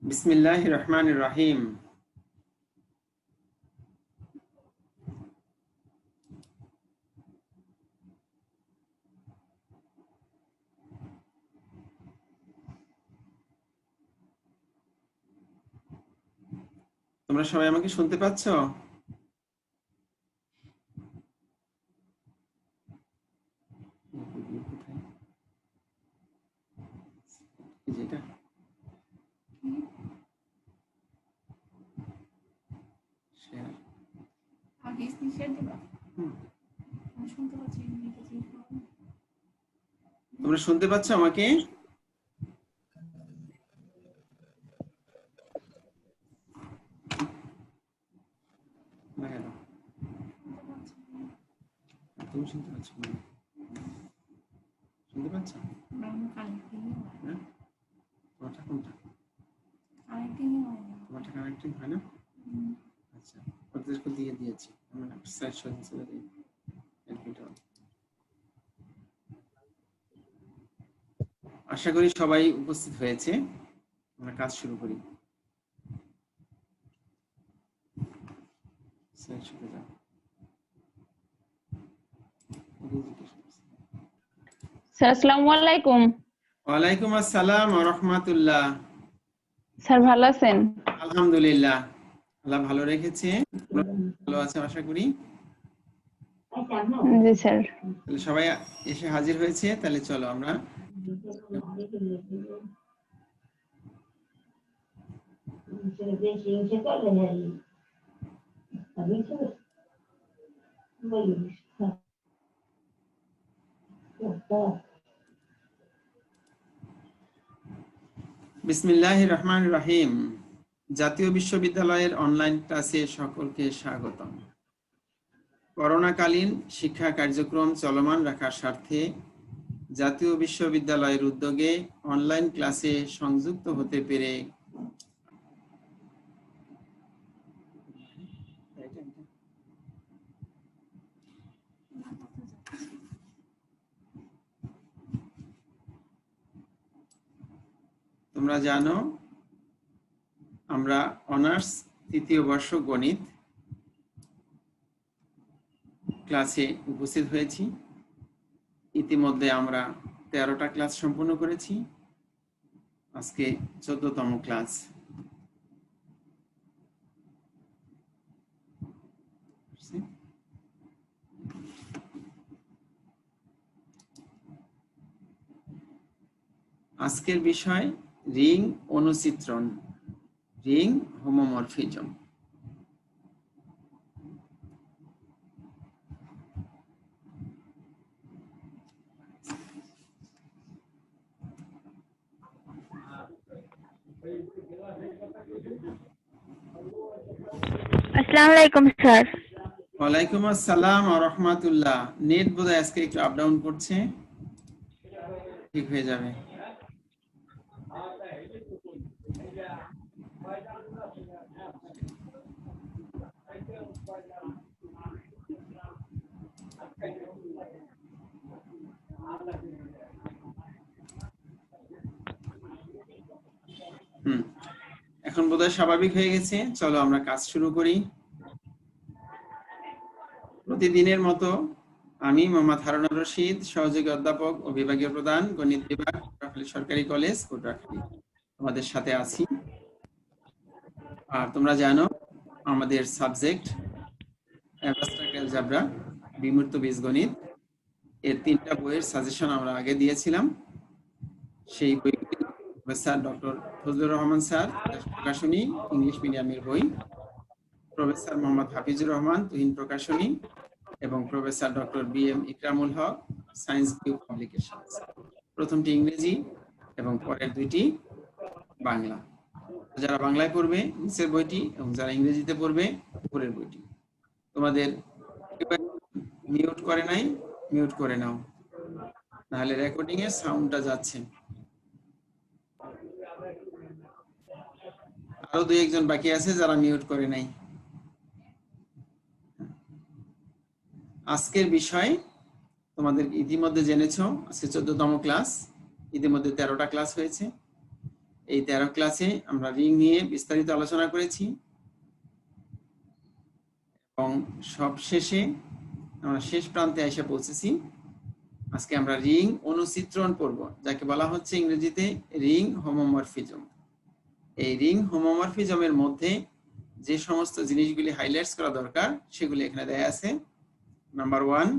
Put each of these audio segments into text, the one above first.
বিসমিল্লাহির রহমানির রহিম। তোমরা সবাই আমাকে শুনতে পাচ্ছ? যেটা শেয়ার আগে স্ক্রিন শেয়ার দিবা। আমি শুনতে পাচ্ছি না, এটা চেঞ্জ করো। তোমরা শুনতে পাচ্ছ আমাকে? না কেন? তুমি শুনতে পাচ্ছ না? শুনতে পাচ্ছ? আমি কানেক্টিং হয় হ্যাঁ, তোমারটা কোনটা? কানেক্টিং হয় না। তোমারটা কানেক্টিং হয় না? আচ্ছা, ওদেরকে দিয়ে দিয়েছি। আমরা সেশন ছেড়ে দিই। আশা করি সবাই উপস্থিত হয়েছে। আমরা কাজ শুরু করি। স্যার শুরু যাও। স্যার আসসালামু আলাইকুম। ওয়ালাইকুম আসসালাম ওয়া রাহমাতুল্লাহ। স্যার ভালো আছেন? আলহামদুলিল্লাহ, আল্লাহ ভালো রেখেছে। ভালো আছে আশা করি। জি স্যার। তাহলে সবাই এসে হাজির হয়েছে, তাহলে চলো আমরা বিসমিল্লাহির রহমানির রহিম। জাতীয় বিশ্ববিদ্যালয়ের অনলাইন ক্লাসে সকলকে স্বাগতম। করোনাকালীন শিক্ষা কার্যক্রম চলমান রাখার স্বার্থে জাতীয় বিশ্ববিদ্যালয়ের উদ্যোগে অনলাইন ক্লাসে সংযুক্ত হতে পেরে তোমরা জানো আমরা অনার্স তৃতীয় বর্ষ গণিত ক্লাসে উপস্থিত হয়েছি। ইতিমধ্যে আমরা 13টা ক্লাস সম্পূর্ণ করেছি। আজকে 14তম ক্লাস। আজকের বিষয় রিং অনুচিত্রণ, রিং হোমোমরফিজম। আসসালামু আলাইকুম স্যার। ওয়ালাইকুম আসসালাম ওয়া রাহমাতুল্লাহ। নেট বোধহয় আজকে একটু আপ ডাউন করছে, ঠিক হয়ে যাবে। এখন বোধহয় স্বাভাবিক হয়ে গেছে। চলো আমরা কাজ শুরু করি। প্রতিদিনের মতো আমি মোহাম্মদ হারুনুর রশিদ, সহযোগী অধ্যাপক ও বিভাগীয় প্রধান, গণিত বিভাগ, পটুয়াখালী সরকারি কলেজ, পটুয়াখালী, তোমাদের সাথে আছি। আর তোমরা জানো আমাদের সাবজেক্ট অ্যাবস্ট্রাক্ট অ্যালজেব্রা, বিমূর্ত বীজগণিত, এর 3টা বইয়ের সাজেশন আমরা আগে দিয়েছিলাম। সেই বইগুলি professor doctor Fazlur Rahman sir প্রকাশনী, ইংলিশ মিডিয়ামের বই, প্রফেসর মোহাম্মদ হাফিজুর রহমান, তুহিন প্রকাশনী, এবং professor doctor B M. Ikramul Haque, science view publications. প্রথমটি ইংরেজি এবং পরের দুইটি বাংলা। যারা বাংলায় পড়বে নিচের বইটি, এবং যারা ইংরেজিতে পড়বে উপরের বইটি। তোমাদের মিউট করে নাই, মিউট করে নাও, নাহলে রেকর্ডিং এর সাউন্ডটা যাচ্ছে। আরো 2-1 জন বাকি আছে যারা মিউট করে নাই। আজকের বিষয় তোমাদের ইতিমধ্যে জেনেছো, আজকে 14তম ক্লাস। ইতিমধ্যে 13টা ক্লাস হয়েছে। এই 13 ক্লাসে আমরা রিং নিয়ে বিস্তারিত আলোচনা করেছি এবং সব শেষে আমরা শেষ প্রান্তে এসে পৌঁছেছি। আজকে আমরা রিং অনুচিত্রণ পড়ব, যাকে বলা হচ্ছে ইংরেজিতে রিং হোমোমরফিজম। এই রিং হোমোমরফিজমের মধ্যে যে সমস্ত জিনিসগুলি হাইলাইটস করা দরকার সেগুলি এখানে দেয়া আছে। নাম্বার 1,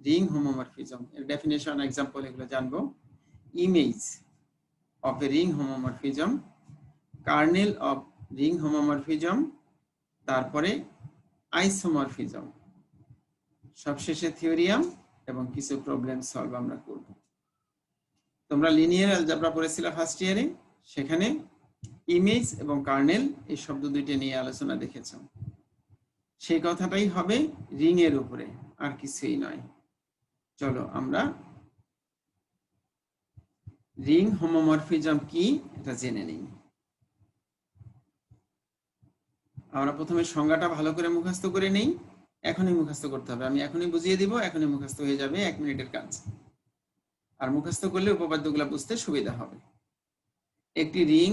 রিং হোমোমরফিজম এর ডেফিনেশন, এক্সাম্পল এগুলো জানবো। Image of A ring homomorphism, kernel of ring homomorphism, তারপরে আইসোমরফিজম, সবশেষে থিওরিয়াম এবং কিছু প্রবলেম সলভ আমরা করব। তোমরা লিনিয়ার অ্যালজেব্রা পড়েছিলে ফার্স্ট ইয়ারে, সেখানে ইমেজ এবং কার্নেল এই শব্দ দুইটা নিয়ে আলোচনা দেখেছো। সেই কথাটাই হবে রিং এর উপরে, আর কিছুই নয়। চলো আমরা রিং হোমোমরফিজম কি এটা জেনে নিই। আমরা প্রথমে সংজ্ঞাটা ভালো করে মুখস্থ করে নেই। এখনই মুখস্থ করতে হবে, আমি এখনই বুঝিয়ে দিব, এখনই মুখস্থ হয়ে যাবে, 1 মিনিটের কাজ। আর মুখস্থ করলে উপপাদ্যগুলো বুঝতে সুবিধা হবে। একটি রিং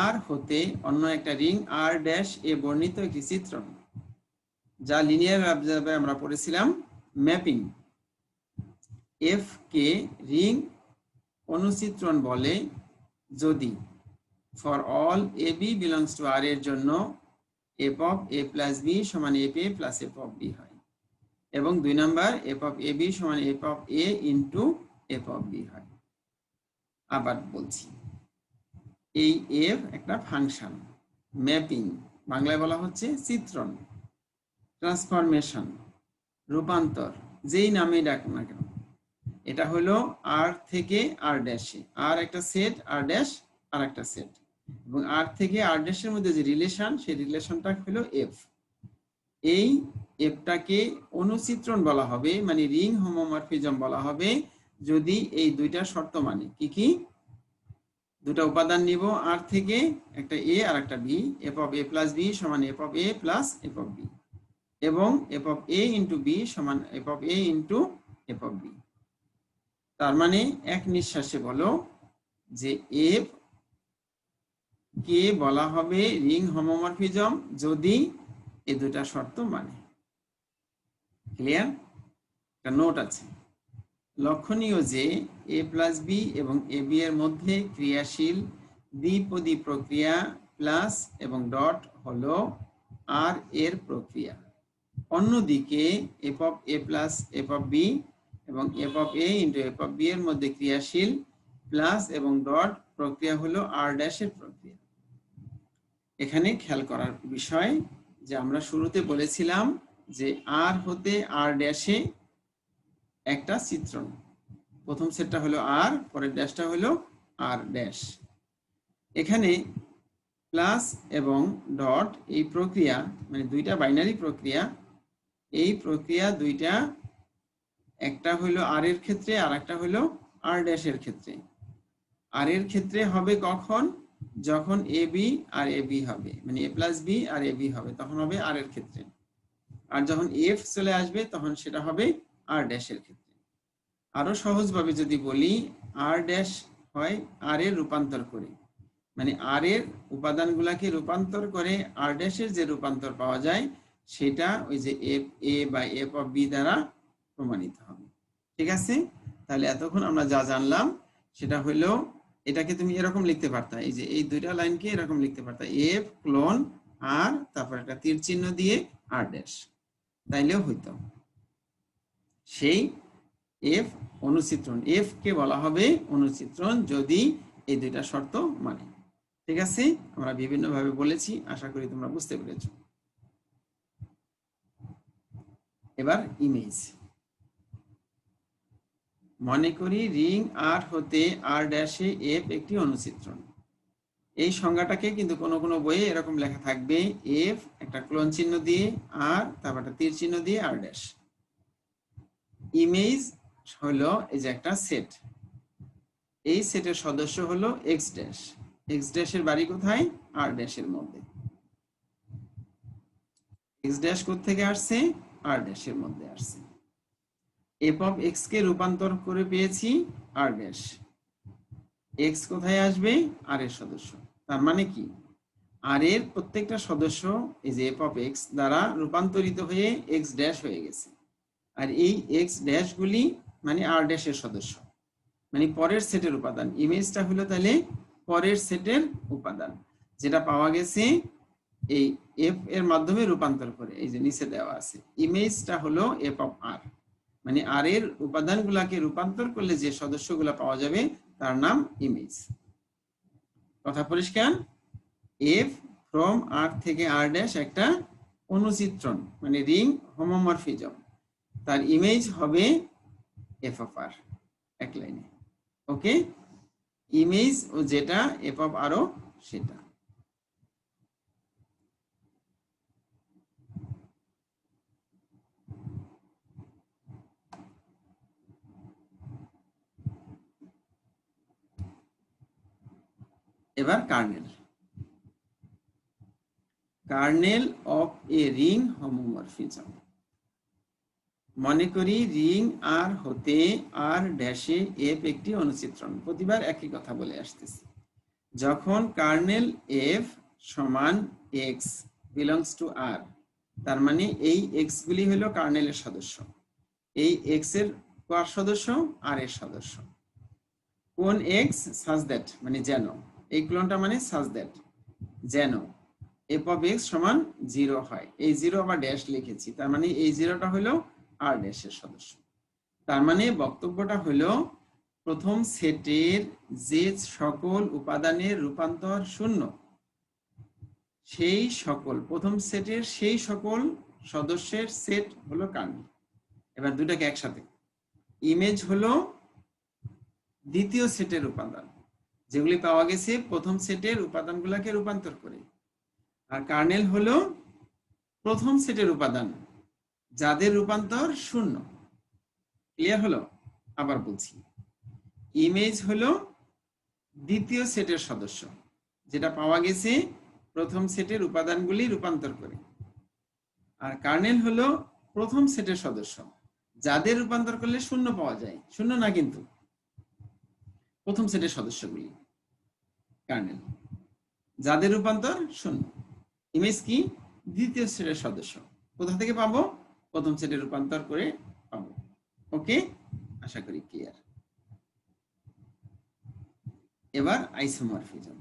আর হতে অন্য একটা রিং আর ড্যাশ এ বর্ণিত একটি চিত্রণ, যা লিনিয়ার অ্যালজেব্রায় আমরা পড়েছিলাম ম্যাপিং। এফ কে রিং অনুচিত্রণ বলে যদি for all A B belongs to R এর জন্য F of A plus B সমান F A plus F of B হয়, এবং 2 number F of A B সমান F of A into F of B হয়। আবার বলছি, এই এফ একটা ফাংশন, ম্যাপিং বাংলায় বলা হচ্ছে চিত্রণ, ট্রান্সফরমেশন, রূপান্তর, যেই নামে ডাক না কেন। এটা হলো আর থেকে আর ড্যাশে, আর একটা সেট, আর ড্যাশ আর একটা সেট, এবং আর থেকে আর ড্যাশের মধ্যে যে রিলেশন, সেই রিলেশনটা হলো এফ। এই এফটাকে অনুচিত্রণ বলা হবে, মানে রিং হোমোমরফিজম বলা হবে যদি এই দুইটা শর্ত মানে। কি কি? দুটা উপাদান নিব আর থেকে, একটা এ আর একটা B, F of A plus B সমান F of A plus F of B, এবং F of A into B সমান F of A into F of B. তার মানে এক নিঃশ্বাসে বলো যে এফ কে বলা হবে রিং হোমোমরফিজম যদি এই দুটা শর্ত মানে। ক্লিয়ার? একটা নোট আছে, লক্ষণীয় যে এ প্লাস বি এবং এ বি এর মধ্যে ক্রিয়াশীল দ্বিপদী প্রক্রিয়া প্লাস এবং ডট হলো আর এর প্রক্রিয়া। অন্যদিকে F of A plus F of B এবং F of A into F of B এর মধ্যে ক্রিয়াশীল প্লাস এবং ডট প্রক্রিয়া হলো আর ড্যাশের প্রক্রিয়া। এখানে খেয়াল করার বিষয় যে আমরা শুরুতে বলেছিলাম যে আর হতে আর ড্যাশে একটা চিত্রণ, প্রথম সেটটা হলো আর, পরের ড্যাশটা হলো আর ড্যাশ। এখানে প্লাস এবং ডট এই প্রক্রিয়া, মানে দুইটা বাইনারি প্রক্রিয়া, এই প্রক্রিয়া দুইটা, একটা হলো আর এর ক্ষেত্রে আর একটা হলো আর ড্যাশের ক্ষেত্রে। আর এর ক্ষেত্রে হবে কখন? যখন A B R A B হবে, মানে এ plus B R A B হবে, তখন হবে আর এর ক্ষেত্রে। আর যখন এফ চলে আসবে তখন সেটা হবে আর ড্যাশের ক্ষেত্রে। আরো সহজভাবে যদি বলি, আর ড্যাশ হয় আর এর রূপান্তর করে, মানে আর এর উপাদানগুলাকে রূপান্তর করে আর ড্যাশের যে রূপান্তর পাওয়া যায় সেটা ওই যে এফ এ বা এফ অফ বি দ্বারা প্রমাণিত হবে। ঠিক আছে? তাহলে এতক্ষণ আমরা যা জানলাম সেটা হলো, এটাকে তুমি এরকম লিখতে পারতা, এই যে এই দুইটা লাইনকে এরকম লিখতে পারতা, এফ ক্লোন আর তারপর একটা তীর চিহ্ন দিয়ে আর ড্যাশ, তাইলেও হইতো। সেই এফ অনুচিত্রণ, এফ কে বলা হবে অনুচিত্রণ যদি এই দুইটা শর্ত মানে। ঠিক আছে? আমরা বিভিন্ন ভাবে বলেছি, আশা করি তোমরা বুঝতে পেরেছো। এবার ইমেজ। মনে করি রিং আর হতে আর ড্যাশে এফ একটি অনুচিত্রণ। এই সংজ্ঞাটাকে কিন্তু কোনো কোনো বইয়ে এরকম লেখা থাকবে, এফ একটা ক্লোন চিহ্ন দিয়ে আর তারপর একটা তীর চিহ্ন দিয়ে আর ড্যাশ। ইমেজ হলো এই যে একটা সেট, এই সেটের সদস্য হলো এক্স ড্যাশ। এক্স ড্যাশের বাড়ি কোথায়? আর ড্যাশের মধ্যে। এক্স ড্যাশ কোত্থেকে আসছে? আর ড্যাশের মধ্যে আসছে। এফ অফ এক্স কে রূপান্তর করে পেয়েছি আর ড্যাশ। এক্স কোথায় আসবে? আর এর সদস্য। তার মানে কি আর এর প্রত্যেকটা সদস্য এই যে এফ অফ এক্স দ্বারা রূপান্তরিত হয়ে এক্স ড্যাশ হয়ে গেছে, আর এই এক্স ড্যাশ গুলি মানে আর ড্যাশের সদস্য, মানে পরের সেটের উপাদান। ইমেজটা হলো তাহলে পরের সেটের উপাদান, যেটা পাওয়া গেছে এই এফ এর মাধ্যমে রূপান্তর করে, এই যে নিচে দেওয়া আছে। ইমেজটা হলো এফ অফ আর, মানে আর এর উপাদানগুলাকে রূপান্তর করলে যে সদস্যগুলা পাওয়া যাবে তার নাম ইমেজ। কথা পরিষ্কার? এফ ফ্রম আর থেকে আর ড্যাশ একটা অনুচিত্রণ, মানে রিং হোমোমরফিজম, তার ইমেজ হবে এফ অফ আর, এক লাইনে। ওকে, ইমেজ ও যেটা এফ অফ আরও সেটা। এবার kernel, kernel of A ring homomorphism. মনে করি রিং আর হতে আর ড্যাশে এফ একটি অনুচিত্রণ। প্রতিবার একই কথা বলে আসতেছি, যখন কার্নেল এফ সমান এক্স বিলংস টু আর, তার মানে এই এক্স গুলি হলো কার্নেলের সদস্য। এই এক্স এর কার সদস্য? আর এর সদস্য। কোন এক্স? সাজ দ্যাট, মানে যেন, এই ক্লোনটা মানে সাজ দ্যাট, যেন এফ অফ এক্স সমান 0 হয়। এই 0 আবার ড্যাশ লিখেছি, তার মানে এই 0টা হলো আর ড্যাশের সদস্য। তার মানে বক্তব্যটা হলো প্রথম সেটের যে সকল উপাদানের রূপান্তর শূন্য, সেই সকল প্রথম সেটের সেই সকল সদস্যের সেট হলো কার্নেল। এবার দুটাকে একসাথে, ইমেজ হলো দ্বিতীয় সেটের উপাদান, যেগুলি পাওয়া গেছে প্রথম সেটের উপাদানগুলোকে রূপান্তর করে, আর কার্নেল হলো প্রথম সেটের উপাদান যাদের রূপান্তর শূন্য। ক্লিয়ার হলো? আবার বলছি, ইমেজ হলো দ্বিতীয় সেটের সদস্য, যেটা পাওয়া গেছে প্রথম সেটের উপাদানগুলি রূপান্তর করে, আর কার্নেল হলো প্রথম সেটের সদস্য যাদের রূপান্তর করলে শূন্য পাওয়া যায়। শূন্য না কিন্তু, প্রথম সেটের সদস্যগুলি কার্নেল, যাদের রূপান্তর শূন্য। ইমেজ কি? দ্বিতীয় সেটের সদস্য। কোথা থেকে পাবো? প্রথম সেটের রূপান্তর করে পাবো। ওকে, আশা করি ক্লিয়ার। এবার আইসোমরফিজম।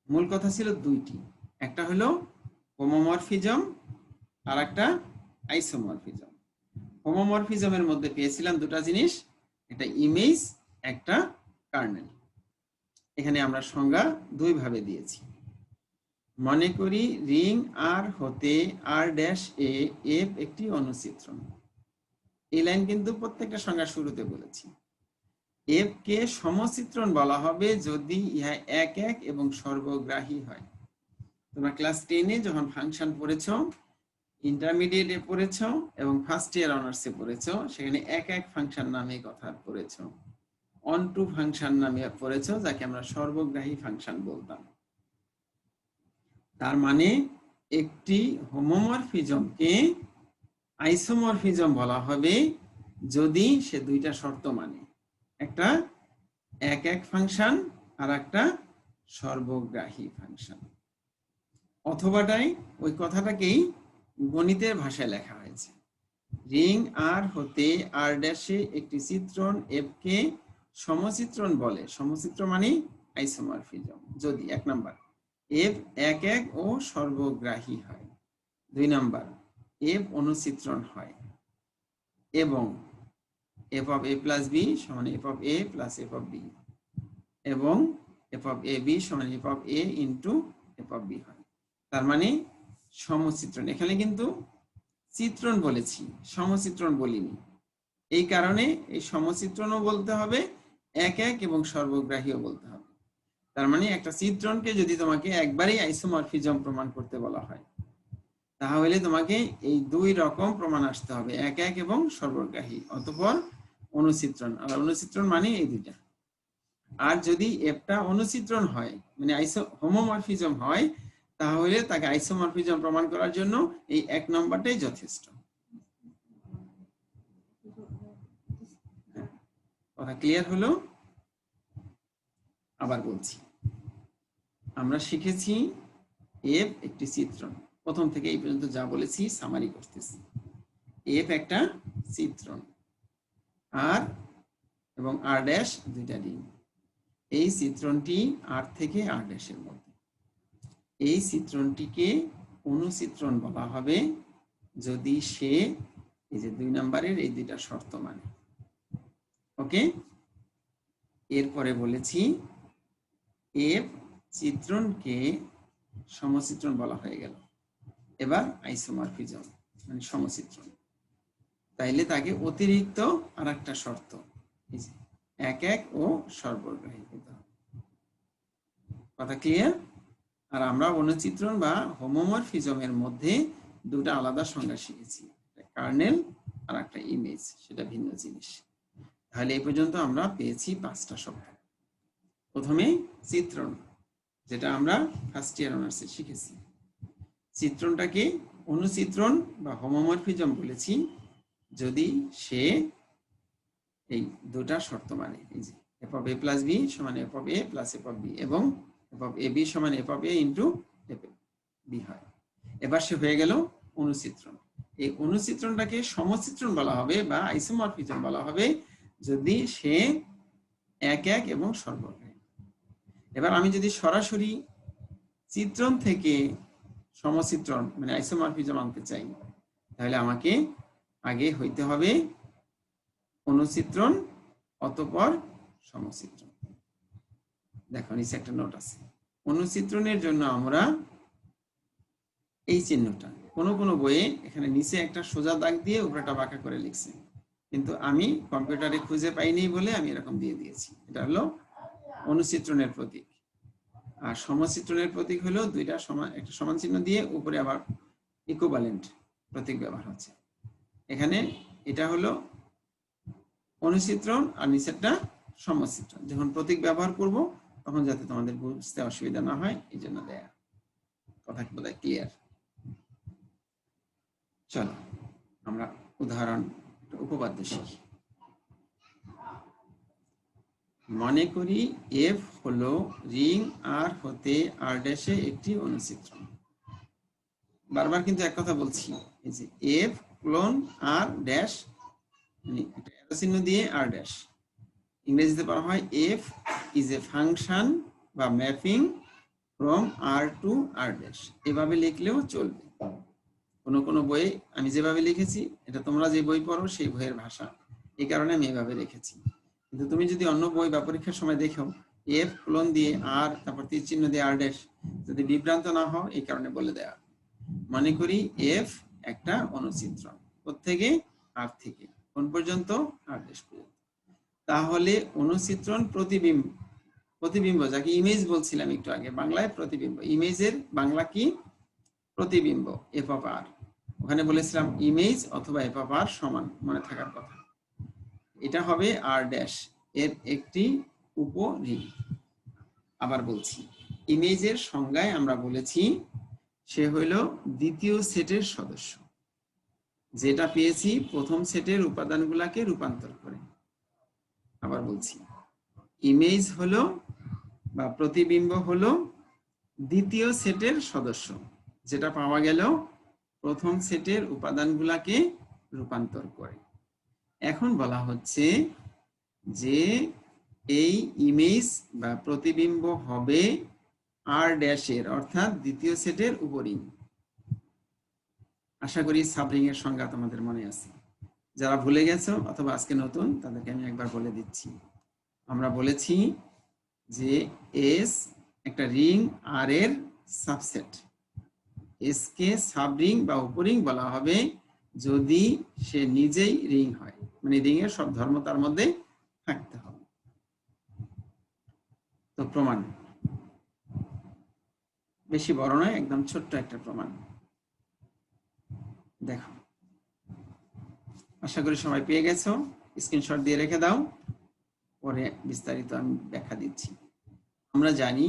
মূল কথা ছিল দুইটি, একটা হলো হোমোমরফিজম আর একটা আইসোমরফিজম। হোমোমরফিজমের মধ্যে পেয়েছিলাম দুটা জিনিস, একটা ইমেজ, একটা কার্নেল। এখানে আমরা সংজ্ঞা দুই ভাবে দিয়েছি। মনে করি রিং আর হতে আর ড্যাশ এ এফ একটি অনুচিত্রণ। এই লাইন কিন্তু প্রত্যেকটা সংজ্ঞা শুরুতে বলেছি। এফ কে সমচিত্রণ বলা হবে যদি ইহা এক এক এবং সর্বগ্রাহী হয়। তোমরা ক্লাস 10-এ যখন ফাংশন পড়েছো, ইন্টারমিডিয়েটে পড়েছো এবং ফার্স্ট ইয়ার অনার্সে পড়েছো, সেখানে এক এক ফাংশন নামে কথা পড়েছো, অন টু ফাংশন নামে পড়েছো, যাকে আমরা সর্বগ্রাহী ফাংশন বলতাম। তার মানে একটি হোমোমরফিজমকে আইসোমরফিজম বলা হবে যদি সে দুইটা শর্ত মানে, একটা এক এক ফাংশন আর একটা সর্বগ্রাহী ফাংশন। অথবাটাই ওই কথাটাকেই গণিতের ভাষায় লেখা হয়েছে। রিং আর হতে আর ড্যাশে একটি চিত্রণ এফ কে সমচিত্রণ বলে। সমচিত্র মানে আইসোমরফিজম যদি এক নাম্বার এফ এক এক ও সর্বগ্রাহী হয়, দুই নাম্বার এফ অনুচিত্রণ হয় এবং F of A plus B সমান F of A plus F of B এবং এফ অফ এ বি সমান F of A into F of B হয়। তার মানে সমচিত্রণ। এখানে কিন্তু চিত্রণ বলেছি, সমচিত্রণ বলিনি। এই কারণে এই সমচিত্রণও বলতে হবে, এক এক এবং সর্বগ্রাহীও বলতে হবে। তার মানে একটা চিত্রণকে যদি তোমাকে একবারই আইসোমরফিজম প্রমাণ করতে বলা হয়, তাহলে তোমাকে এই দুই রকম প্রমাণ আসতে হবে, এক এক এবং সর্বগ্রাহী, অতঃপর অনুচিত্রণ। আর অনুচিত্রণ মানে এই দুইটা। আর যদি একটা অনুচিত্রণ হয় মানে হোমোমরফিজম হয়, তাহলে তাকে আইসোমরফিজম প্রমাণ করার জন্য এই এক নম্বরটাই যথেষ্ট। কথা ক্লিয়ার হলো? আবার বলছি, আমরা শিখেছি এফ একটি চিত্রণ। প্রথম থেকে এই পর্যন্ত যা বলেছি সামারি করতেছি। এফ একটা চিত্রণ, আর এবং আর ড্যাশ দুইটা রিং। এই চিত্রণটি আর থেকে আর ড্যাশের মধ্যে। এই চিত্রণটিকে অনুচিত্রণ বলা হবে যদি সে এই যে 2 নম্বরের এই দুইটা শর্ত মানে। ওকে, এরপরে বলেছি এফ চিত্রণকে সমচিত্রণ বলা হয়ে গেল। এবার আইসোমরফিজম মানে সমচিত্রণ, তাইলে তাকে অতিরিক্ত আর একটা শর্ত এক এক ও সর্বগ্রাহী হতে হবে। কথা ক্লিয়ার? আর আমরা অনুচিত্রণ বা হোমোমরফিজমের মধ্যে দুটা আলাদা সংজ্ঞা শিখেছি, কার্নেল আর একটা ইমেজ, সেটা ভিন্ন জিনিস। তাহলে এই পর্যন্ত আমরা পেয়েছি 5টা শব্দ। প্রথমে চিত্রণ, যেটা আমরা ফার্স্ট ইয়ার অনার্সে শিখেছি। চিত্রণটাকে অনুচিত্রণ বা হোমোমরফিজম বলেছি যদি সে এই দুটা শর্ত মানে, এই যে F of A plus B সমান F of A plus F of B এবং এফ অফ এ বি সমান F of A into F B হয়। এবার সে হয়ে গেল অনুচিত্রণ। এই অনুচিত্রণটাকে সমচিত্রণ বলা হবে বা আইসোমরফিজম বলা হবে যদি সে এক এক এবং সর্বগ্রাহী। এবার আমি যদি সরাসরি চিত্রণ থেকে সমচিত্রণ মানে আইসোমরফিজম আনতে চাই, তাহলে আমাকে আগে হইতে হবে অনুচিত্রণ অতঃপর সমচিত্রণ। দেখো নিচে একটা নোট আছে। অনুচিত্রণের জন্য আমরা এই চিহ্নটা কোনো কোনো বইয়ে এখানে নিচে একটা সোজা দাগ দিয়ে উপরেটা বাঁকা করে লিখছে, কিন্তু আমি কম্পিউটারে খুঁজে পাইনি বলে আমি এরকম দিয়ে দিয়েছি। এটা হলো অনুচিত্রণের প্রতীক। আর সমচিত্রণের প্রতীক হলো দুইটা সমান, একটা সমান চিহ্ন দিয়ে উপরে আবার ইকুইভ্যালেন্ট প্রতীক ব্যবহার হচ্ছে। এখানে এটা হলো অনুচিত্রণ আর নিচেরটা সমচিত্রণ। যখন প্রতীক ব্যবহার করব তখন যাতে তোমাদের বুঝতে অসুবিধা না হয় এই জন্য দেয়া। কথা কি বোধহয় ক্লিয়ার? চলো আমরা উদাহরণ উপপাদ্য শিখি। মনে করি এফ হলো রিং আর হতে আর ড্যাশে একটি অনুচিত্রণ। বারবার কিন্তু এক কথা বলছি, এই যে এফ ক্লোন আর ড্যাশ মানে একটা অ্যারো চিহ্ন দিয়ে আর ড্যাশ। ইংরেজিতে বলা হয় এফ ইজ এ ফাংশন বা mapping from R to R dash. এভাবে লিখলেও চলবে। কোনো কোনো বইয়ে আমি যেভাবে লিখেছি এটা তোমরা যে বই পড়ো সেই বইয়ের ভাষা, এই কারণে আমি এভাবে লিখেছি। কিন্তু তুমি যদি অন্য বই বা পরীক্ষার সময় দেখো এফ ক্লোন দিয়ে আর তারপর তীর চিহ্ন দিয়ে আর ড্যাশ, যদি বিভ্রান্ত না হও এই কারণে বলে দেয়া। মনে করি এফ একটা অনুচিত্রণ, প্রত্যেকে আর থেকে কোন পর্যন্ত আর ড্যাশ পর্যন্ত। তাহলে অনুচিত্রণ প্রতিবিম্ব, প্রতিবিম্ব যাকে ইমেজ বলছিলাম একটু আগে, বাংলায় প্রতিবিম্ব। ইমেজের বাংলা কি? প্রতিবিম্ব এফ অফ আর। ওখানে বলেছিলাম ইমেজ অথবা এফ অফ আর সমান, মনে থাকার কথা। এটা হবে আর ড্যাশ এর একটি উপরিং। আবার বলছি, ইমেজের সংজ্ঞায় আমরা বলেছি সে হইল দ্বিতীয় সেটের সদস্য, যেটা পেয়েছি প্রথম সেটের উপাদানগুলাকে রূপান্তর করে। আবার বলছি, ইমেজ হলো বা প্রতিবিম্ব হলো দ্বিতীয় সেটের সদস্য, যেটা পাওয়া গেল প্রথম সেটের উপাদানগুলাকে রূপান্তর করে। এখন বলা হচ্ছে যে এই ইমেজ বা প্রতিবিম্ব হবে আর ড্যাশের অর্থাৎ দ্বিতীয় সেটের উপরিং। আশা করি সাবরিং এর সংজ্ঞা তোমাদের মনে আছে। যারা ভুলে গেছো অথবা আজকে নতুন তাদেরকে আমি একবার বলে দিচ্ছি। আমরা বলেছি যে এস একটা রিং আর এর সাবসেট। এস কে সাবরিং বা উপরিং বলা হবে যদি সে নিজেই রিং হয়, মানে রিং এর সব ধর্ম তার মধ্যে থাকতে হবে। তো প্রমাণ বেশি বড় নয়, একদম ছোট্ট একটা প্রমাণ। দেখো, আশা করি সবাই পেয়ে গেছো, স্ক্রিনশট দিয়ে রেখে দাও, পরে বিস্তারিত আমি ব্যাখ্যা দিচ্ছি। আমরা জানি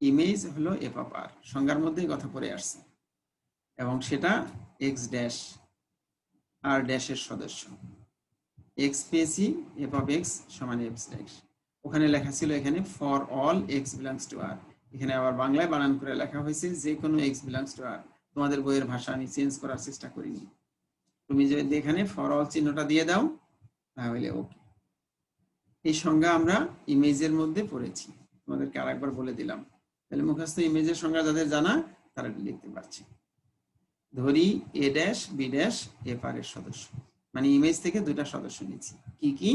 ইমেজ হলো এফ অফ আর, সংজ্ঞার মধ্যেই কথা পড়ে আসছে, এবং সেটা এক্স ড্যাশ আর ড্যাশের সদস্য। এক্স পেয়েছি এফ অফ এক্স সমান এক্স ড্যাশ, ওখানে লেখা ছিল এখানে for all X belongs to R, এখানে আবার বাংলায় বানান করে লেখা হয়েছে যে কোনো এক্স বিলংস টু আর। তোমাদের বইয়ের ভাষা আমি চেঞ্জ করার চেষ্টা করিনি। তুমি যদি এখানে ফর অল চিহ্নটা দিয়ে দাও তাহলে ওকে। এই সংজ্ঞা আমরা ইমেজের মধ্যে পড়েছি, তোমাদেরকে আরেকবার বলে দিলাম। তাহলে মুখস্থ ইমেজের সংজ্ঞা যাদের জানা তারা লিখতে পারছে। ধরি a dash B dash F R এর সদস্য, মানে ইমেজ থেকে দুইটা সদস্য নিচ্ছি। কি কি?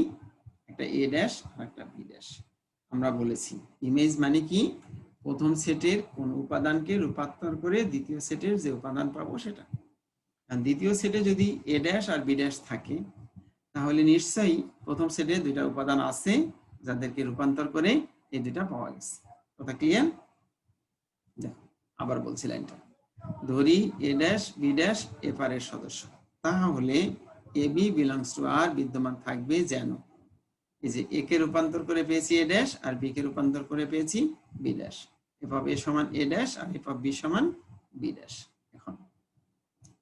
একটা এ ড্যাশ আর একটা বি ড্যাশ। আমরা বলেছি ইমেজ মানে কি? প্রথম সেটের কোন উপাদানকে রূপান্তর করে দ্বিতীয় সেটের যে উপাদান পাবো সেটা। আর দ্বিতীয় সেটে যদি এ ড্যাশ আর বি ড্যাশ থাকে তাহলে নিশ্চয়ই প্রথম সেটে দুইটা উপাদান আছে যাদেরকে রূপান্তর করে এই দুইটা পাওয়া গেছে। কথা ক্লিয়ার? দেখো আবার বলছি লাইনটা। ধরি a dash B dash F R এর সদস্য, তাহলে এ বি বিলংস টু আর বিদ্যমান থাকবে যেন এই যে এ কে রূপান্তর করে পেয়েছি এ ড্যাশ আর বি কে রূপান্তর করে পেয়েছি B dash. F of A সমান এ ড্যাশ আর এফ অফ বি সমান বি ড্যাশ। এখন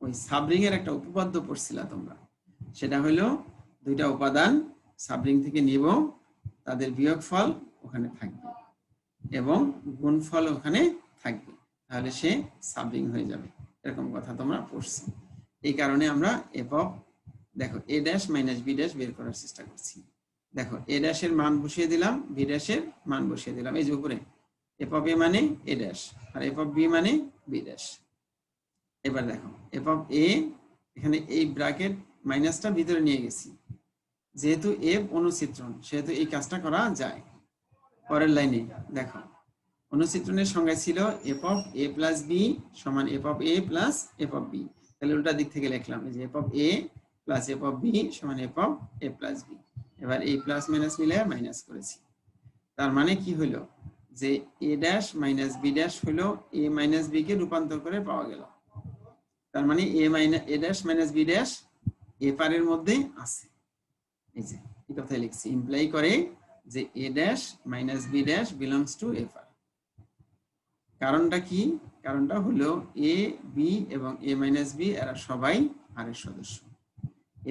ওই সাবরিং এর একটা উপপাদ্য পড়ছিলা তোমরা, সেটা হলো দুইটা উপাদান সাবরিং থেকে নিব, তাদের বিয়োগফল ওখানে থাকবে এবং গুণফল ওখানে থাকবে, তাহলে সে সাবরিং হয়ে যাবে। এরকম কথা তোমরা পড়ছো। এই কারণে আমরা এফ অফ দেখো এ ড্যাশ মাইনাস বি ড্যাশ বের করার চেষ্টা করছি। দেখো এ ড্যাশের মান বসিয়ে দিলাম, বি ড্যাশের মান বসিয়ে দিলাম। এই যে উপরে এফ অফ এ মানে এ ড্যাশ আর এফ অফ বি মানে বি ড্যাশ। এবার দেখো এফ অফ এ, এখানে এই ব্র্যাকেট মাইনাসটা ভিতরে নিয়ে গেছি, যেহেতু এফ অনুচিত্রণ সেহেতু এই কাজটা করা যায়। পরের লাইনে দেখো অনুচিত্রণের সংজ্ঞা ছিল F of A plus B সমান F of A plus F of B. তাহলে উল্টা দিক থেকে লিখলাম যে F of A plus F of B সমান F of A plus B. এবার এই প্লাস মাইনাস মিলে মাইনাস করেছি। তার মানে কি হলো যে A dash minus B dash হলো এ মাইনাস বি কে রূপান্তর করে পাওয়া গেল। তার মানে A dash minus B dash F R এর মধ্যে আছে। এই যে এই কথাই লিখছি, ইমপ্লাই করে যে A dash minus B dash belongs to F R. কারণটা কি? কারণটা হলো এ বি এবং এ মাইনাস বি এরা সবাই আর এর সদস্য।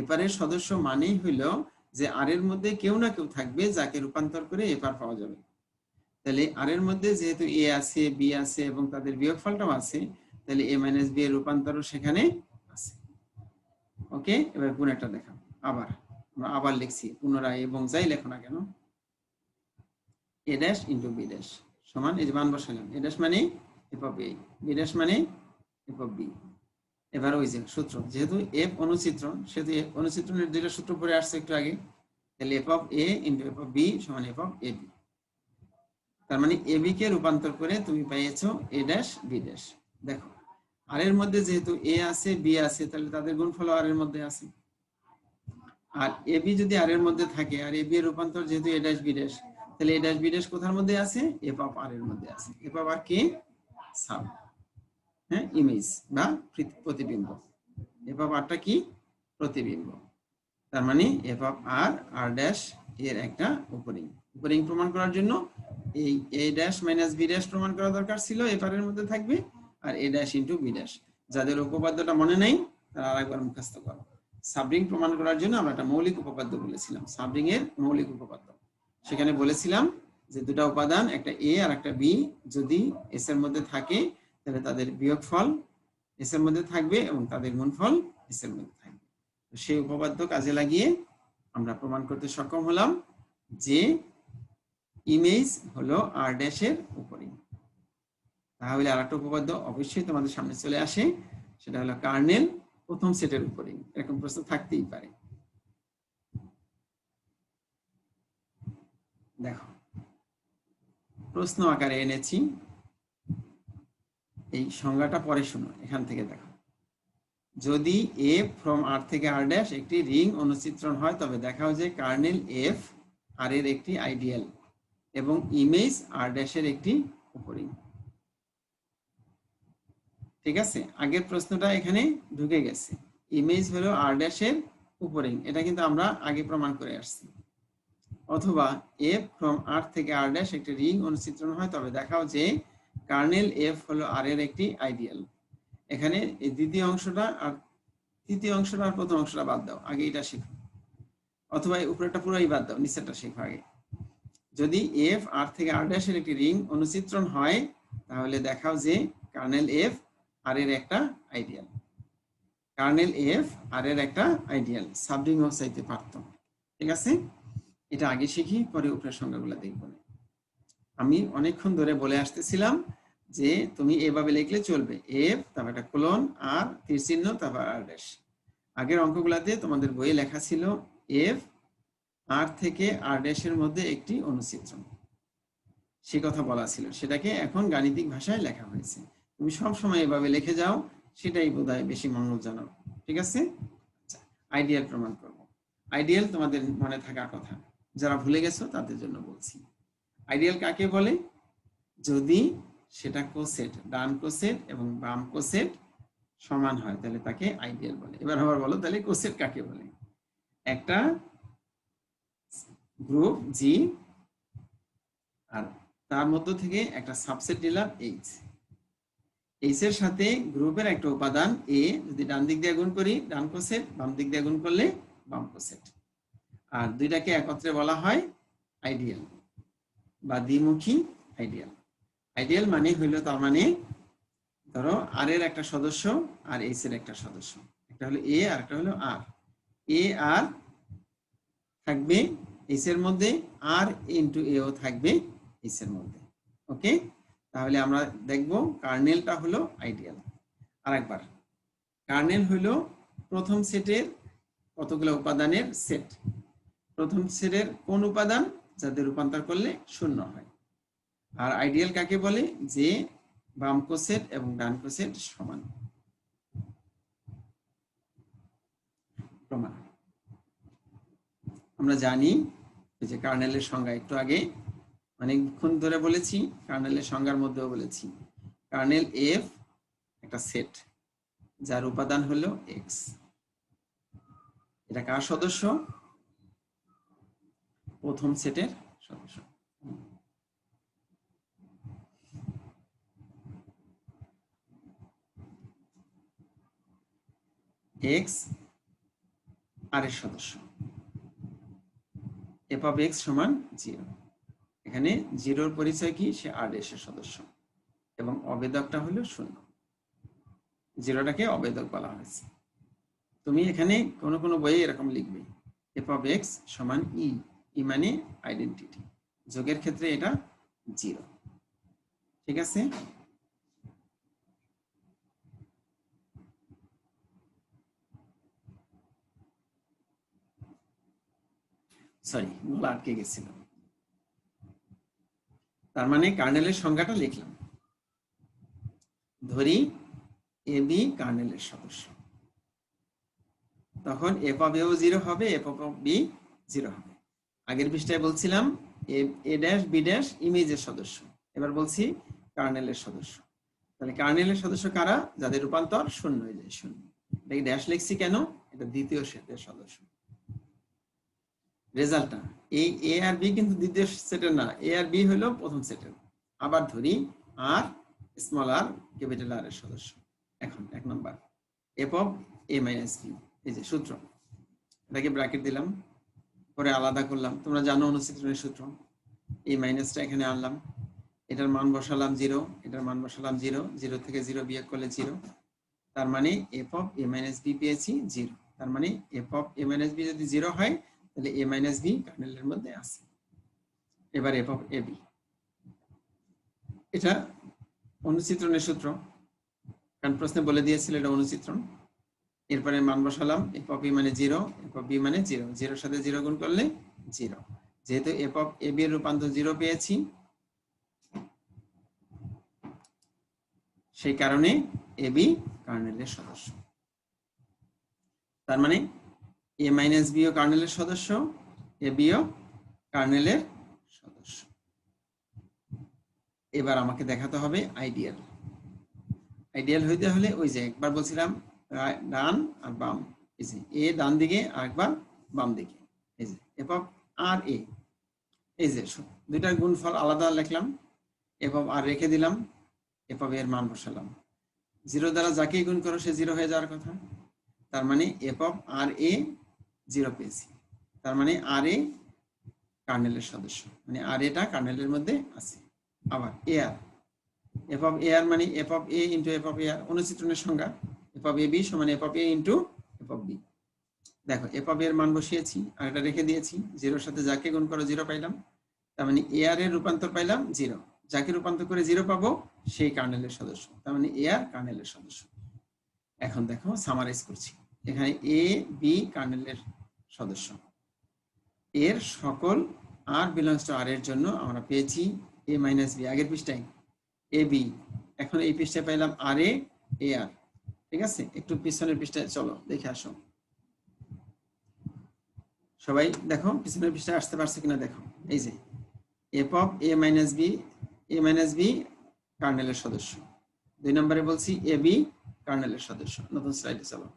এফ আর এর সদস্য মানেই হলো যে আর এর মধ্যে কেউ না কেউ থাকবে যাকে রূপান্তর করে এফ আর পাওয়া যাবে। তাহলে আর এর মধ্যে যেহেতু এ আছে বি আছে এবং তাদের বিয়োগফলটাও আছে, তাহলে এ মাইনাস বি এর রূপান্তরও সেখানে আছে। ওকে, এবার গুণটা দেখাও। আবার লিখছি পুনরায়, এবং যাই লেখো না কেন, A dash into B dash সমান এই যে মান বসালাম, এ ড্যাশ মানে F of A, B dash মানে এফ অফ বি। এবার ওই যে সূত্র, যেহেতু এফ অনুচিত্রণ সেহেতু অনুচিত্রণের দুইটা সূত্র পড়ে আসছে একটু আগে। তাহলে F of A into F of B সমান এফ অফ এ বি। তার মানে এ বি কে রূপান্তর করে তুমি পেয়েছো এ ড্যাশ বি ড্যাশ। দেখো আর এর মধ্যে যেহেতু এ আছে বি আছে, তাহলে তাদের গুণফল আর এর মধ্যে আছে। আর এ বি যদি আর এর মধ্যে থাকে আর এ বি এর রূপান্তর যেহেতু এ ড্যাশ বি ড্যাশ, তাহলে এ ড্যাশ বি ড্যাশ কোথার মধ্যে আছে? এফ অফ আর এর মধ্যে আছে। এফ অফ আর কে? সাব, হ্যাঁ, ইমেজ বা প্রতিবিম্ব। এফ অফ আরটা কি? প্রতিবিম্ব। তার মানে F of R R dash এর একটা উপরিং। উপরিং প্রমাণ করার জন্য এই A dash minus B dash প্রমাণ করা দরকার ছিল, এফ আর এর মধ্যে থাকবে, আর A dash into B dash. যাদের উপপাদ্যটা মনে নাই তারা আরেকবার মুখস্থ করো। সাবরিং প্রমাণ করার জন্য আমরা একটা মৌলিক উপপাদ্য বলেছিলাম, সাবরিং এর মৌলিক উপপাদ্য। সেখানে বলেছিলাম যে দুটা উপাদান একটা এ আর একটা বি যদি এস এর মধ্যে থাকে তাহলে তাদের বিয়োগফল এস এর মধ্যে থাকবে এবং তাদের গুণফল এস এর মধ্যে থাকবে। সেই উপপাদ্য কাজে লাগিয়ে আমরা প্রমাণ করতে সক্ষম হলাম যে ইমেজ হলো আর ড্যাশের উপরিং। তাহলে আরেকটা উপপাদ্য অবশ্যই তোমাদের সামনে চলে আসে, সেটা হলো কার্নেল প্রথম সেটের উপরিং। এরকম প্রশ্ন থাকতেই পারে। দেখো প্রশ্ন আকারে এনেছি, এই সংজ্ঞাটা পরে শোনো। এখান থেকে দেখো, যদি এফ ফ্রম আর থেকে আর ড্যাশ একটি রিং অনুচিত্রণ হয় তবে দেখাও যে কার্নেল এফ আর এর একটি আইডিয়াল এবং ইমেজ আর ড্যাশের একটি উপরিং। ঠিক আছে, আগের প্রশ্নটা এখানে ঢুকে গেছে। ইমেজ হলো আর ড্যাশের উপরিং, এটা কিন্তু আমরা আগে প্রমাণ করে আসছি। অথবা এফ ফ্রম আর থেকে আর ড্যাশ একটি রিং অনুচিত্রণ হয় তবে দেখাও যে কার্নেল এফ হলো আর এর একটি আইডিয়াল। এখানে এই দ্বিতীয় অংশটা আর তৃতীয় অংশটা আর প্রথম অংশটা বাদ দাও, আগে এটা শেখো। অথবা উপরেটা পুরোই বাদ দাও, নিচেরটা শেখো আগে। যদি এফ আর থেকে আর ড্যাশের একটি রিং অনুচিত্রণ হয় তাহলে দেখাও যে কার্নেল এফ আর এর একটা আইডিয়াল। কার্নেল এফ আর এর একটা আইডিয়াল, সাবরিংও চাইতে পারত। ঠিক আছে, এটা আগে শিখি, পরে উপরের সংজ্ঞাগুলো দেখব। আমি অনেকক্ষণ ধরে বলে আসতেছিলাম যে তুমি এভাবে লিখলে চলবে, এফ তারপর একটা কোলন আর তীর চিহ্ন তারপর আর ড্যাশ। আগের অঙ্কগুলাতে তোমাদের বইয়ে লেখা ছিল এফ আর থেকে আর ড্যাশের মধ্যে একটি অনুচিত্রণ, সে কথা বলা ছিল, সেটাকে এখন গাণিতিক ভাষায় লেখা হয়েছে। তুমি সব সময় এভাবে লিখে যাও, সেটাই বোধহয় বেশি মঙ্গলজনক। ঠিক আছে, আচ্ছা, আইডিয়াল প্রমাণ করব। আইডিয়াল তোমাদের মনে থাকার কথা, যারা ভুলে গেছো তাদের জন্য বলছি। আইডিয়াল কাকে বলে? যদি সেটা কোসেট, ডান কোসেট এবং বাম কোসেট সমান হয় তাহলে তাকে আইডিয়াল বলে। এবার আবার বলো তাহলে কোসেট কাকে বলে? একটা গ্রুপ জি আর তার মধ্য থেকে একটা সাবসেট নিলাম এইচ। এইচ এর সাথে গ্রুপের একটা উপাদান এ যদি ডান দিক দিয়ে গুণ করি ডান কোসেট, বাম দিক দিয়ে গুণ করলে বাম কোসেট, আর দুইটাকে একত্রে বলা হয় আইডিয়াল বা দ্বিমুখী আইডিয়াল। আইডিয়াল মানে হইল, তার মানে ধরো আর এর একটা সদস্য আর এইচ এর একটা সদস্য, একটা হলো এ আর একটা হলো আর। এ আর থাকবে এইচ এর মধ্যে, আর ইনটু এ ও থাকবে এইচ এর মধ্যে। ওকে, তাহলে আমরা দেখব কার্নেলটা হলো আইডিয়াল। আরেকবার, কার্নেল হলো প্রথম সেটের কতগুলো উপাদানের সেট। প্রথম সেটের কোন উপাদান যাদের রূপান্তর করলে শূন্য হয়। আর আইডিয়াল কাকে বলে? যে বাম কোসেট এবং ডান কোসেট সমান। প্রমাণ আমরা জানি যে কার্নেলের সংজ্ঞা একটু আগে অনেকক্ষণ ধরে বলেছি, কার্নেলের সংজ্ঞার মধ্যেও বলেছি। কার্নেল এফ একটা সেট যার উপাদান হলো এক্স। এটা কার সদস্য? প্রথম সেটের সদস্য। এক্স আর এর সদস্য, এফ অফ এক্স সমান 0। এখানে 0-র পরিচয় কি? সে আর এর সদস্য এবং অবেদকটা হলো 0। 0টাকে অবেদক বলা হয়েছে। তুমি এখানে কোন কোন বইয়ে এরকম লিখবে এফ অফ এক্স সমান ই, ই মানে আইডেন্টিটি, যোগের ক্ষেত্রে এটা 0। ঠিক আছে, সরি গলা আটকে গেছিল। তার মানে কার্নেলের সংজ্ঞাটা লিখলাম। ধরি এ বি কার্নেলের সদস্য, তখন এফ অফ এও 0 হবে, এফ অফ বি 0 হবে। আগের পৃষ্ঠায় বলছিলাম এ ড্যাশ বি ড্যাশ ইমেজের সদস্য, এবার বলছি কার্নেলের সদস্য। তাহলে কার্নেলের সদস্য কারা? যাদের রূপান্তর 0 হয়ে যায়, 0। এটাকে ড্যাশ লিখছি কেন? এটা দ্বিতীয় সেটের সদস্য। রেজাল্টটা এই এ আর বি কিন্তু দ্বিতীয় সেটের না, এ আর বি হলো প্রথম সেটের। আবার ধরি আর স্মল আর ক্যাপিটাল আর এর সদস্য। এখন 1 number F of A minus B, এই যে সূত্র, এটাকে ব্র্যাকেট দিলাম, পরে আলাদা করলাম। তোমরা জানো অনুচিত্রণের সূত্র। এই মাইনাসটা এখানে আনলাম, এটার মান বসালাম 0, এটার মান বসালাম 0, 0 থেকে 0 বিয়োগ করলে 0। তার মানে F of A minus B পেয়েছি 0। তার মানে F of A minus B যদি 0 হয় তাহলে এ মাইনাস বি কার্নেলের মধ্যে আছে। এবার এফ অফ এ বি, এটা অনুচিত্রণের সূত্র, কারণ প্রশ্নে বলে দিয়েছিল এটা অনুচিত্রণ। এরপরে মান বসালাম, এফ অফ ই মানে 0, এফ অফ বি মানে 0, 0 এর সাথে 0 গুণ করলে 0। যেহেতু এফ অফ এ বি এর রূপান্তর 0 পেয়েছি, সেই কারণে এ বি কার্নেলের সদস্য। তার মানে এ মাইনাস বি ও কার্নেলের সদস্য, এ বি ও কার্নেলের সদস্য। এবার আমাকে দেখাতে হবে আইডিয়াল। আইডিয়াল হইতে হলে ওই যে একবার বলছিলাম ডান আর বাম, এই যে এ ডান দিকে আর একবার বাম দিকে, এই যে এফ অফ আর এ, এই যে দুইটার গুণফল আলাদা লিখলাম, এফ অফ আর রেখে দিলাম, এফ অফ এর মান বসালাম। 0 দ্বারা যাকে গুণ করো সে 0 হয়ে যাওয়ার কথা। তার মানে এফ অফ আর এ 0 পেয়েছি। তার মানে আর এ কার্নেলের সদস্য, মানে আর এটা কার্নেলের মধ্যে আছে। আবার এআর, এফ অফ এআর মানে F of A into F of A R, অনুচিত্রণের সংজ্ঞা এফ অফ এ বি সমান F of A into F of B. দেখো এফ অফ এর মান বসিয়েছি আর এটা রেখে দিয়েছি, জিরোর সাথে যাকে গুণ করো জিরো পাইলাম, তার মানে এআর এর রূপান্তর পাইলাম জিরো, যাকে রূপান্তর করে জিরো পাবো সেই কার্নেলের সদস্য, তার মানে এআর কার্নেলের সদস্য। এখন দেখো সামারাইজ করছি, এখানে এ বি কার্নেলের সদস্য, এর সকল আর বিলংস টু আর এর জন্য আমরা পেয়েছি এ মাইনাস বি, আগের পৃষ্ঠায় এ বি, এখন এই পৃষ্ঠায় পাইলাম আর এ এ আর। ঠিক আছে, একটু পিছনের পৃষ্ঠায় চলো দেখে আসো, সবাই দেখো পিছনের পৃষ্ঠায় আসতে পারছে কিনা দেখো। এই যে F of A minus B কার্নেলের সদস্য, 2 নম্বরে বলছি এ বি কার্নেলের সদস্য। নতুন স্লাইডে চলো।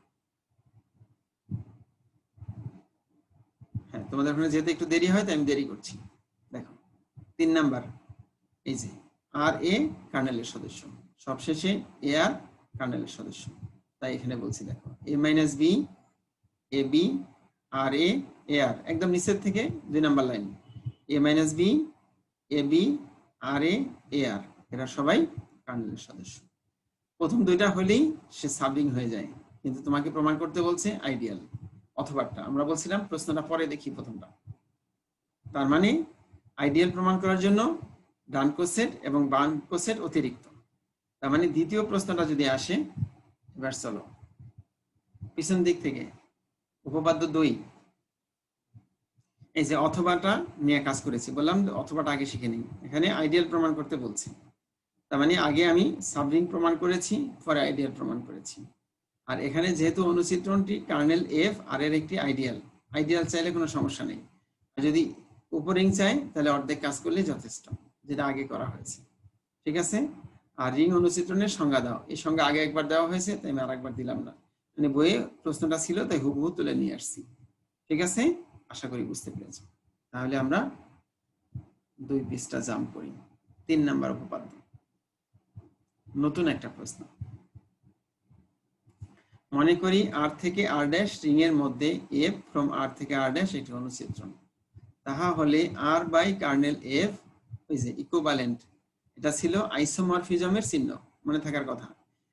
হ্যাঁ, তোমাদের ওখানে যেহেতু একটু দেরি হয় তাই আমি দেরি করছি। দেখো 3 নাম্বার, এই যে আর এ কার্নেলের সদস্য, সবশেষে এ আর কার্নেলের সদস্য, তাই এখানে বলছি দেখো এ মাইনাস বি এ বি আর এ এ আর, একদম নিচের থেকে 2 number line, A minus B A B আর এ এ আর, এরা সবাই কার্নেলের সদস্য। প্রথম দুইটা হলেই সে সাবরিং হয়ে যায়, কিন্তু তোমাকে প্রমাণ করতে বলছে আইডিয়াল অথবাটা। আমরা বলছিলাম প্রশ্নটা পরে দেখি প্রথমটা, তার মানে আইডিয়াল প্রমাণ করার জন্য ডান কোসেট এবং বাম কোসেট অতিরিক্ত। তার মানে দ্বিতীয় প্রশ্নটা যদি আসে, এবার চলো পিছন দিক থেকে উপপাদ্য 2, এই যে অথবাটা নিয়ে কাজ করেছি, বললাম অথবাটা আগে শিখে নিই। এখানে আইডিয়াল প্রমাণ করতে বলছে, তার মানে আগে আমি সাবরিং প্রমাণ করেছি, পরে আইডিয়াল প্রমাণ করেছি। আর এখানে যেহেতু অনুচিত্রণটি কার্নেল এফ আর এর একটি আইডিয়াল, আইডিয়াল চাইলে কোনো সমস্যা নেই, আর যদি উপরিং চাই তাহলে অর্ধেক কাজ করলেই যথেষ্ট, যেটা আগে করা হয়েছে। ঠিক আছে, আর রিং অনুচিত্রণের সংজ্ঞা দাও, এই সংজ্ঞা আগে একবার দেওয়া হয়েছে তাই আমি আর একবার দিলাম না, মানে বইয়ে প্রশ্নটা ছিল তাই হুবহু তুলে নিয়ে আসছি। ঠিক আছে, আশা করি বুঝতে পেরেছ। তাহলে আমরা 2 পৃষ্ঠা জাম্প করি, 3 নাম্বার উপপাদ্য, নতুন একটা প্রশ্ন। মনে করি আর থেকে আর ড্যাশ রিং এর মধ্যে এফ ফ্রম আর থেকে আর ড্যাশ একটি অনুচিত্রণ, তাহা হলে R by kernel F is equivalent. এটা ছিল আইসোমরফিজমের চিহ্ন, মনে থাকার কথা।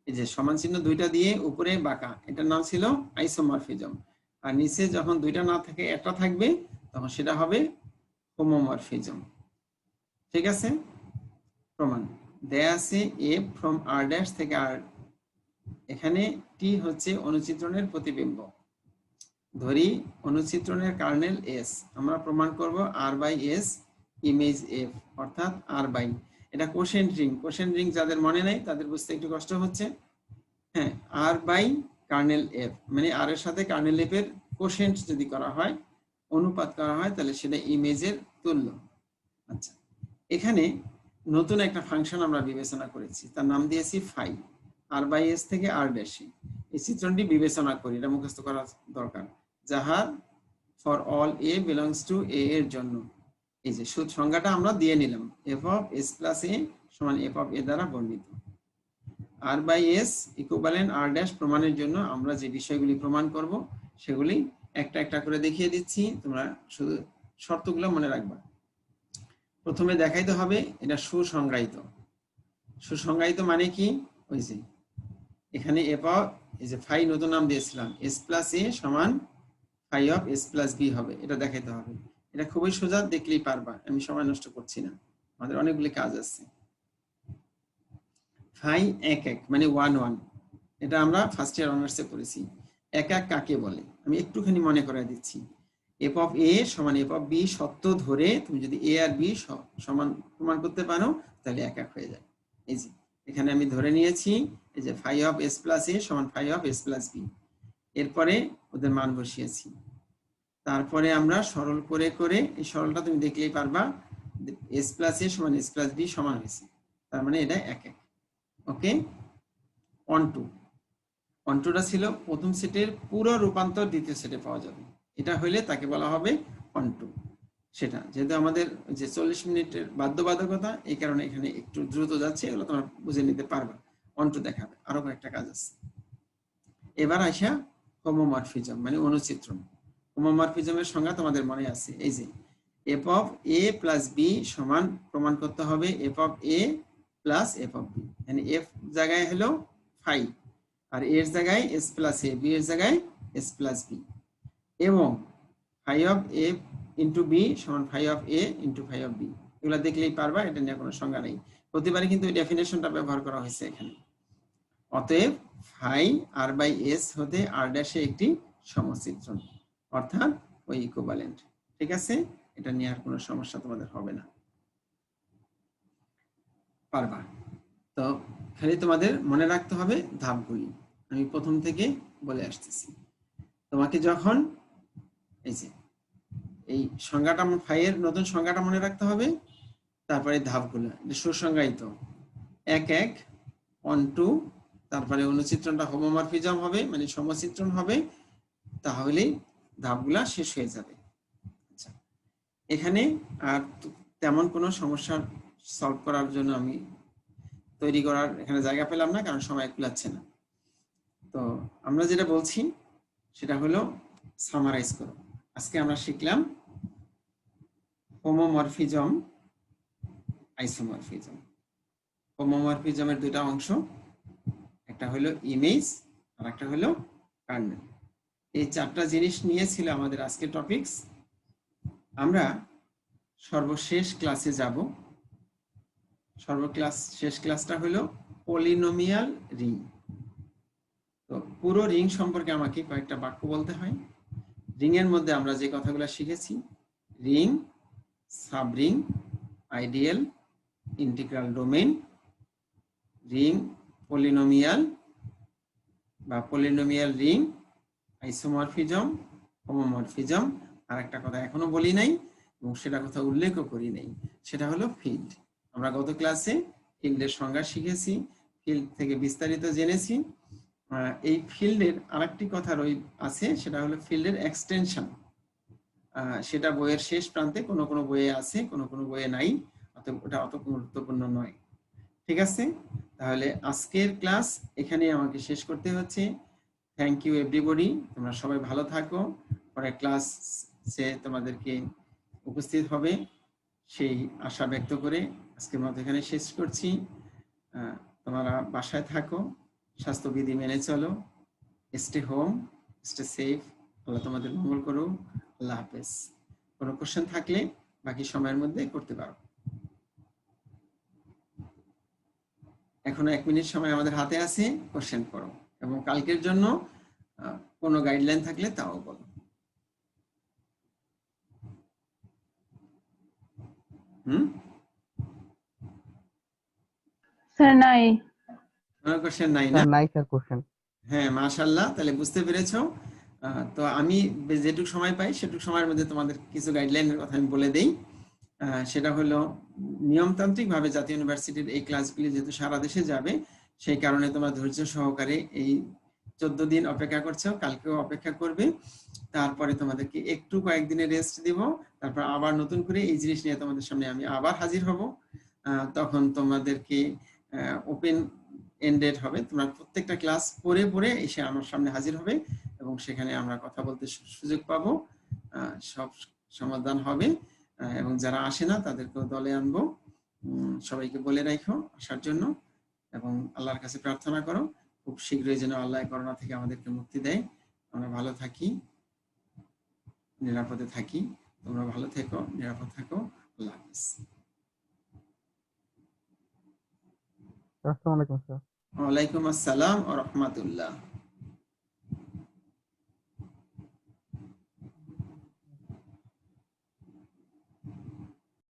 এই যে সমান চিহ্ন দুইটা দিয়ে উপরে বাঁকা, এটার নাম ছিল আইসোমরফিজম, আর নিচে যখন দুইটা না থাকে একটা থাকবে তখন সেটা হবে হোমোমরফিজম। ঠিক আছে, প্রমাণ দেয়া আছে এফ ফ্রম আর ড্যাশ থেকে আর, এখানে টি হচ্ছে অনুচিত্রণের প্রতিবিম্ব, ধরি অনুচিত্রণের কার্নেল এস, আমরা প্রমাণ করব আর বাই এস ইমেজ এফ, অর্থাৎ আর বাই, এটা কোশেন্ট রিং। কোশেন্ট রিং যাদের মনে নাই তাদের বুঝতে একটু কষ্ট হচ্ছে। হ্যাঁ, আর বাই কার্নেল এফ মানে আর এর সাথে কার্নেল এফ এর কোশেন্ট যদি করা হয়, অনুপাত করা হয়, তাহলে সেটা ইমেজের তুল্য। আচ্ছা, এখানে নতুন একটা ফাংশন আমরা বিবেচনা করেছি, তার নাম দিয়েছি ফাই, আর বাই এস থেকে আর ড্যাশে। এই চিত্রণটি বিবেচনা করি, এটা মুখস্থ করা দরকার, যাহার for all A belongs to A এর জন্য, এই যে সুদ সংজ্ঞাটা আমরা দিয়ে নিলাম, F of S plus A সমান এফ অফ এ দ্বারা বর্ণিত। R by S equivalent R dash প্রমাণের জন্য আমরা যে বিষয়গুলি প্রমাণ করব সেগুলি একটা একটা করে দেখিয়ে দিচ্ছি, তোমরা শুধু শর্তগুলো মনে রাখবা। প্রথমে দেখাইতে হবে এটা সুসংজ্ঞায়িত। সুসংজ্ঞায়িত মানে কি, ওই যে এখানে এফ অফ, এই যে ফাই নতুন নাম দিয়েছিলাম, এস প্লাস এ সমান phi of S plus B হবে, এটা দেখাইতে হবে। এটা খুবই সোজা, দেখলেই পারবা, আমি সময় নষ্ট করছি না, আমাদের অনেকগুলি কাজ আছে। ফাই এক এক মানে 1 1, এটা আমরা ফার্স্ট ইয়ার অনার্সে পড়েছি। এক এক কাকে বলে আমি একটুখানি মনে করাই দিচ্ছি। এফ অফ এ সমান এফ অফ বি সত্য ধরে তুমি যদি এ আর বি সমান প্রমাণ করতে পারো তাহলে এক এক হয়ে যায়। এই যে এখানে আমি ধরে নিয়েছি এই যে phi of S plus A সমান phi of S plus B, এরপরে ওদের মান বসিয়েছি, তারপরে আমরা সরল করে করে, এই সরলটা তুমি দেখলেই পারবা, এস প্লাস এ সমান এস প্লাস বি সমান হয়েছে, তার মানে এটা এক এক। ওকে, অন্টুটা ছিল প্রথম সেটের পুরো রূপান্তর দ্বিতীয় সেটে পাওয়া যাবে, এটা হইলে তাকে বলা হবে অন্টু। সেটা যেহেতু আমাদের যে 40 মিনিটের বাধ্যবাধকতা, এই কারণে এখানে একটু দ্রুত যাচ্ছে, এগুলো তোমরা বুঝে নিতে পারবা। অন্টু দেখাবে, আরো কয়েকটা কাজ আছে। এবার আসা হোমোমরফিজম মানে অনুচিত্রণ। হোমোমরফিজমের সংজ্ঞা তোমাদের মনে আছে, এই যে F of A plus B সমান প্রমাণ করতে হবে F of A plus F of B, মানে এফ জায়গায় হলো ফাই, আর এর জায়গায় এস প্লাস এ, বি এর জায়গায় এস প্লাস বি, এবং phi of A into B সমান phi of A into phi of B. এগুলো দেখলেই পারবা, এটা নিয়ে কোনো সংজ্ঞা নেই। প্রতিবারই কিন্তু এই ডেফিনেশনটা ব্যবহার করা হয়েছে এখানে। অতএব ফাই আর বাই এস হতে আর ড্যাশে একটি সমচিত্রণ, অর্থাৎ ওই ইকুইভ্যালেন্ট। ঠিক আছে, এটা নিয়ে আর কোনো সমস্যা তোমাদের হবে না, পারবা। তো খালি তোমাদের মনে রাখতে হবে ধাপগুলি, আমি প্রথম থেকে বলে আসতেছি। তোমাকে যখন এই যে এই সংজ্ঞাটা, ফাই এর নতুন সংজ্ঞাটা মনে রাখতে হবে, তারপরে ধাপগুলো এটা সুসংজ্ঞায়িত 1 1 2, তারপরে অনুচিত্রণটা হোমোমরফিজম হবে, মানে সমচিত্রণ হবে, তাহলেই ধাপগুলা শেষ হয়ে যাবে। আচ্ছা, এখানে আর তেমন কোনো সমস্যা সলভ করার জন্য আমি তৈরি করার এখানে জায়গা পেলাম না, কারণ সময় কুলাচ্ছে না। তো আমরা যেটা বলছি সেটা হলো সামারাইজ করো। আজকে আমরা শিখলাম হোমোমরফিজম, আইসোমরফিজম। হোমোমরফিজমের দুইটা অংশ, একটা হলো ইমেজ আর একটা হলো কার্নেল। এই চারটা জিনিস নিয়েছিল আমাদের আজকের টপিকস। আমরা সর্বশেষ ক্লাসে যাব। শেষ ক্লাসটা হলো পলিনোমিয়াল রিং। তো পুরো রিং সম্পর্কে আমাকে কয়েকটা বাক্য বলতে হয়। রিং এর মধ্যে আমরা যে কথাগুলো শিখেছি, ring, subring, ideal, integral domain, ring polynomial বা পলিনোমিয়াল রিং, আইসোমরফিজম, হোমোমরফিজম, আর একটা কথা এখনো বলি নাই এবং সেটা কথা উল্লেখও করি নাই, সেটা হলো ফিল্ড। আমরা গত ক্লাসে ফিল্ডের সংজ্ঞা শিখেছি, ফিল্ড থেকে বিস্তারিত জেনেছি। এই ফিল্ডের আরেকটি কথা আছে, সেটা হলো ফিল্ডের এক্সটেনশন। সেটা বইয়ের শেষ প্রান্তে কোনো কোনো বইয়ে আছে, কোনো কোনো বইয়ে নাই, অতএব ওটা অত গুরুত্বপূর্ণ নয়। ঠিক আছে, তাহলে আজকের ক্লাস এখানে আমাকে শেষ করতে হচ্ছে। থ্যাংক ইউ এভরিবডি, তোমরা সবাই ভালো থাকো। পরে ক্লাসে তোমাদেরকে উপস্থিত হবে সেই আশা ব্যক্ত করে আজকের মতো এখানে শেষ করছি। তোমরা বাসায় থাকো, স্বাস্থ্যবিধি মেনে চলো, স্টে হোম, স্টে সেফ। আল্লাহ তোমাদের মঙ্গল করুক। আল্লাহ হাফেজ। কোনো কোশ্চেন থাকলে বাকি সময়ের মধ্যে করতে পারো। এখনো 1 মিনিট সময় আমাদের হাতে আছে, কোশ্চেন করো, এবং কালকের জন্য কোনো গাইডলাইন থাকলে তাও বলো। স্যার নাই। কোনো কোশ্চেন নাই না? নাই স্যার কোশ্চেন। হ্যাঁ, মাশাআল্লাহ, তাহলে বুঝতে পেরেছো। তো আমি যেটুকু সময় পাই সেটুকু সময়ের মধ্যে তোমাদের কিছু গাইডলাইনের কথা আমি বলে দেই। সেটা হলো নিয়মতান্ত্রিক ভাবে জাতীয় ইউনিভার্সিটির এই ক্লাসগুলি যেহেতু সারা দেশে যাবে, সেই কারণে তোমরা ধৈর্য সহকারে এই 14 দিন অপেক্ষা করছো, কালকেও অপেক্ষা করবে। তারপরে তোমাদেরকে একটু কয়েকদিনের রেস্ট দিব, তারপর আবার নতুন করে এই জিনিস নিয়ে তোমাদের সামনে আমি আবার হাজির হব। তখন তোমাদেরকে ওপেন এন্ডেড হবে, তোমরা প্রত্যেকটা ক্লাস পড়ে পড়ে এসে আমার সামনে হাজির হবে এবং সেখানে আমরা কথা বলতে সুযোগ পাবো, সব সমাধান হবে। এবং যারা আসে না তাদেরকেও দলে আনবো। সবাইকে বলে রাখো আসার জন্য এবং আল্লাহর কাছে প্রার্থনা করো খুব শীঘ্রই যেন আল্লাহ করোনা থেকে আমাদেরকে মুক্তি দেয়, আমরা ভালো থাকি, নিরাপদে থাকি। তোমরা ভালো থেকো, নিরাপদ থাকো। আল্লাহ হাফেজ। আসসালামু আলাইকুম স্যার। ওয়ালাইকুম আসসালাম ওয়া রাহমাতুল্লাহ।